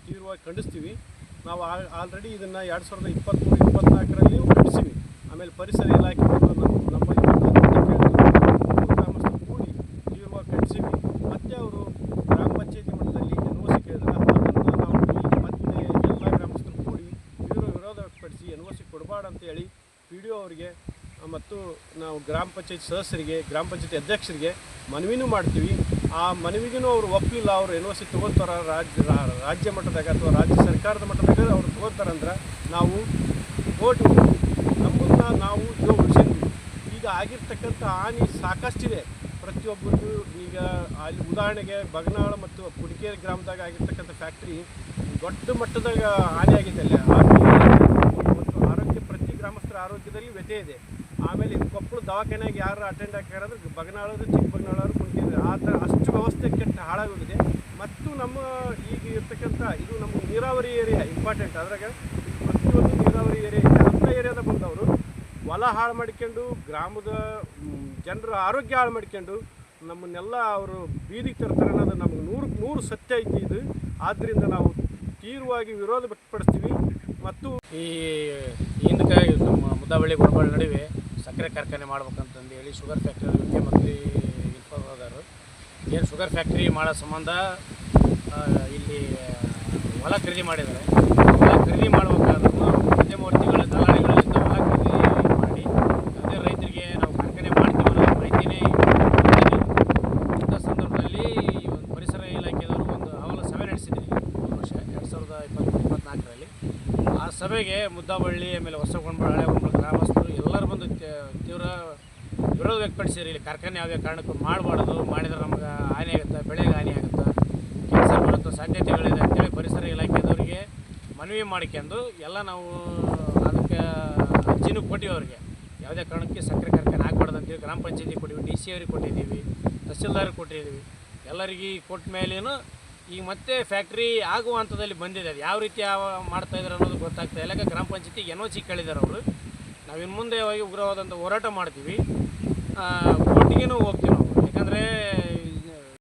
ತೀವ್ರವಾಗಿ ಖಂಡಿಸ್ತೀವಿ. ನಾವು ಆಲ್ರೆಡಿ ಇದನ್ನು 2023-24ರಲ್ಲಿ ಖಂಡಿಸಿವಿ. ಆಮೇಲೆ ಪರಿಸರ ಇಲಾಖೆ ನಮ್ಮ ಗ್ರಾಮಸ್ಥರು ಕೂಡಿ ತೀವ್ರವಾಗಿ ಖಂಡಿಸಿವಿ. ಮತ್ತು ಅವರು ಗ್ರಾಮ ಪಂಚಾಯತಿ ಮಟ್ಟದಲ್ಲಿ NOC ಕೇಳಿದ್ರೆ ಅದನ್ನು ನಾವು ಮತ್ತೆ ಎಲ್ಲ ಗ್ರಾಮಸ್ಥರು ಕೂಡಿ ವಿರೋಧ ವ್ಯಕ್ತಪಡಿಸಿ NOC ಕೊಡಬಾರ್ದು ಅಂತೇಳಿ PDO ಅವರಿಗೆ ಮತ್ತು ನಾವು ಗ್ರಾಮ ಪಂಚಾಯತ್ ಸದಸ್ಯರಿಗೆ, ಗ್ರಾಮ ಪಂಚಾಯತಿ ಅಧ್ಯಕ್ಷರಿಗೆ ಮನವಿನೂ ಮಾಡ್ತೀವಿ. ಆ ಮನವಿಗೂ ಅವರು ಒಪ್ಪಲಿಲ್ಲ, ಅವರು NOC ತೊಗೋತಾರೆ ರಾಜ್ಯ ಮಟ್ಟದಾಗ ಅಥವಾ ರಾಜ್ಯ ಸರ್ಕಾರದ ಮಟ್ಟದಾಗ ಅವ್ರು ತೊಗೋತಾರಂದ್ರೆ ನಾವು ಕೋರ್ಟ್ ನಮ್ಮನ್ನು ನಾವು ಉಳಿಸಿದ್ವಿ. ಈಗ ಆಗಿರ್ತಕ್ಕಂಥ ಹಾನಿ ಸಾಕಷ್ಟಿದೆ ಪ್ರತಿಯೊಬ್ಬರಿಗೂ. ಈಗ ಅಲ್ಲಿ ಉದಾಹರಣೆಗೆ ಬಗನಾಳ ಮತ್ತು ಕುಡಿಕೇರಿ ಗ್ರಾಮದಾಗ ಆಗಿರ್ತಕ್ಕಂಥ ಫ್ಯಾಕ್ಟ್ರಿ ದೊಡ್ಡ ಮಟ್ಟದಾಗ ಹಾನಿ ಆಗಿದೆ. ಅಲ್ಲಿ ಮತ್ತು ಆರೋಗ್ಯ ಪ್ರತಿ ಗ್ರಾಮಸ್ಥರ ಆರೋಗ್ಯದಲ್ಲಿ ವ್ಯತ್ಯಯ ಇದೆ. ಆಮೇಲೆ ಕೊಪ್ಪಳ ದವಾಖಾನೆಗೆ ಯಾರು ಅಟೆಂಡ್ ಆಗಿರೋದ್ರೆ ಬಗನಾಳರು, ಚಿಕ್ಕ ಬಗನಾಳರು, ಕುಡಿಕೇರಿ ಆ ಥರ ಅಷ್ಟು ವ್ಯವಸ್ಥೆ ಕೆಟ್ಟ ಹಾಳಾಗೋಗಿದೆ. ಮತ್ತು ನಮ್ಮ ಈಗ ಇರ್ತಕ್ಕಂಥ ಇದು ನಮ್ಮ ನೀರಾವರಿ ಏರಿಯಾ ಇಂಪಾರ್ಟೆಂಟ್. ಅದ್ರಾಗ ಪ್ರತಿಯೊಂದು ನೀರಾವರಿ ಏರಿಯಾ ಇದೆ. ಅಂಥ ಏರಿಯಾದ ಬಂದವರು ಹೊಲ ಹಾಳು ಮಾಡ್ಕೊಂಡು ಗ್ರಾಮದ ಜನರ ಆರೋಗ್ಯ ಹಾಳು ಮಾಡ್ಕೊಂಡು ನಮ್ಮನ್ನೆಲ್ಲ ಅವರು ಬೀದಿಗೆ ತರ್ತಾರೆ ಅನ್ನೋದು ನಮ್ಗೆ 100% ಸತ್ಯ ಐತಿ ಇದು. ಆದ್ದರಿಂದ ನಾವು ತೀವ್ರವಾಗಿ ವಿರೋಧ ವ್ಯಕ್ತಪಡಿಸ್ತೀವಿ. ಮತ್ತು ಈ ಹಿಂದಕ್ಕೆ ನಮ್ಮ ಮುದ್ದಾವಳ್ಳಿ ಗುಣಬಾಳ ನಡುವೆ ಸಕ್ಕರೆ ಕಾರ್ಖಾನೆ ಮಾಡ್ಬೇಕಂತಂದು ಹೇಳಿ ಶುಗರ್ ಫ್ಯಾಕ್ಟ್ರಿ ಮುಖ್ಯಮಂತ್ರಿ ಇನ್ಫಾರ್ಮರ್ ಏನು ಶುಗರ್ ಫ್ಯಾಕ್ಟ್ರಿ ಮಾಡೋ ಸಂಬಂಧ ಇಲ್ಲಿ ಹೊಲ ಖರೀದಿ ಮಾಡಿದ್ದಾರೆ. ಹೊಲ ಖರೀದಿ ಮಾಡಬೇಕಾದ್ರೂ ಮಧ್ಯವರ್ತಿಗಳ ದಲಾಳಿಗಳಿಂದ ಹೊಲ ಖರೀದಿ ಮಾಡಿ ಅದೇ ರೈತರಿಗೆ ನಾವು ಕಾರ್ಖಾನೆ ಮಾಡ್ತೀವಿ ಅನ್ನೋ ಮಾಹಿತಿನೇ ಇಂಥ ಸಂದರ್ಭದಲ್ಲಿ ಒಂದು ಪರಿಸರ ಇಲಾಖೆಯವರು ಒಂದು ಅಹವಾಲು ಸಭೆ ನಡೆಸಿದ್ರಿ ವರ್ಷ 2023-24ರಲ್ಲಿ. ಆ ಸಭೆಗೆ ಮುದ್ದಾಬಳ್ಳಿ ಆಮೇಲೆ ಹೊಸಗೊಂಡ್ಬಳ ಹಳೆಗೊಂಡ್ಬಳ ಗ್ರಾಮಸ್ಥರು ಎಲ್ಲರೂ ಬಂದು ತೀವ್ರ ವಿರೋಧ ವ್ಯಕ್ತಪಡಿಸಿದ್ರು. ಇಲ್ಲಿ ಕಾರ್ಖಾನೆ ಯಾವುದೇ ಕಾರಣಕ್ಕೂ ಮಾಡಬಾರ್ದು, ಮಾಡಿದ್ರೆ ನಮಗೆ ಹಾನಿ ಆಗುತ್ತೆ, ಬೆಳೆಗೆ ಹಾನಿ ಆಗುತ್ತೆ, ಕ್ಯಾನ್ಸರ್ ಬರುತ್ತೋ ಸಾಧ್ಯತೆಗಳಿದೆ ಅಂತೇಳಿ ಪರಿಸರ ಇಲಾಖೆದವರಿಗೆ ಮನವಿ ಮಾಡ್ಕೊಂಡು ಎಲ್ಲ ನಾವು ಅದಕ್ಕೆ ಅರ್ಜಿನೂ ಕೊಟ್ಟಿವಿ. ಅವ್ರಿಗೆ ಯಾವುದೇ ಕಾರಣಕ್ಕೆ ಸಕ್ಕರೆ ಕಾರ್ಖಾನೆ ಆಗಬಾರ್ದು ಅಂತೇಳಿ ಗ್ರಾಮ ಪಂಚಾಯತಿ ಕೊಟ್ಟಿವಿ, DC ಅವ್ರಿಗೆ ಕೊಟ್ಟಿದ್ದೀವಿ, ತಹಸೀಲ್ದಾರ್ಗೆ ಕೊಟ್ಟಿದ್ದೀವಿ. ಎಲ್ಲರಿಗೆ ಕೊಟ್ಟ ಮೇಲೇನು ಈಗ ಮತ್ತೆ ಫ್ಯಾಕ್ಟ್ರಿ ಆಗುವ ಹಂತದಲ್ಲಿ ಬಂದಿದೆ. ಅದು ಯಾವ ರೀತಿ ಮಾಡ್ತಾಯಿದ್ದಾರೆ ಅನ್ನೋದು ಗೊತ್ತಾಗ್ತಾ ಇಲ್ಲ. ಗ್ರಾಮ ಪಂಚಾಯತಿಗೆ NOC ಕೇಳಿದ್ದಾರೆ ಅವರು. ನಾವು ಇನ್ನು ಮುಂದೆ ಹೋಗಿ ಉಗ್ರವಾದಂಥ ಹೋರಾಟ ಮಾಡ್ತೀವಿ, ಕೋರ್ಟಿಗೇನು ಹೋಗ್ತೀವಿ ನಾವು. ಯಾಕಂದರೆ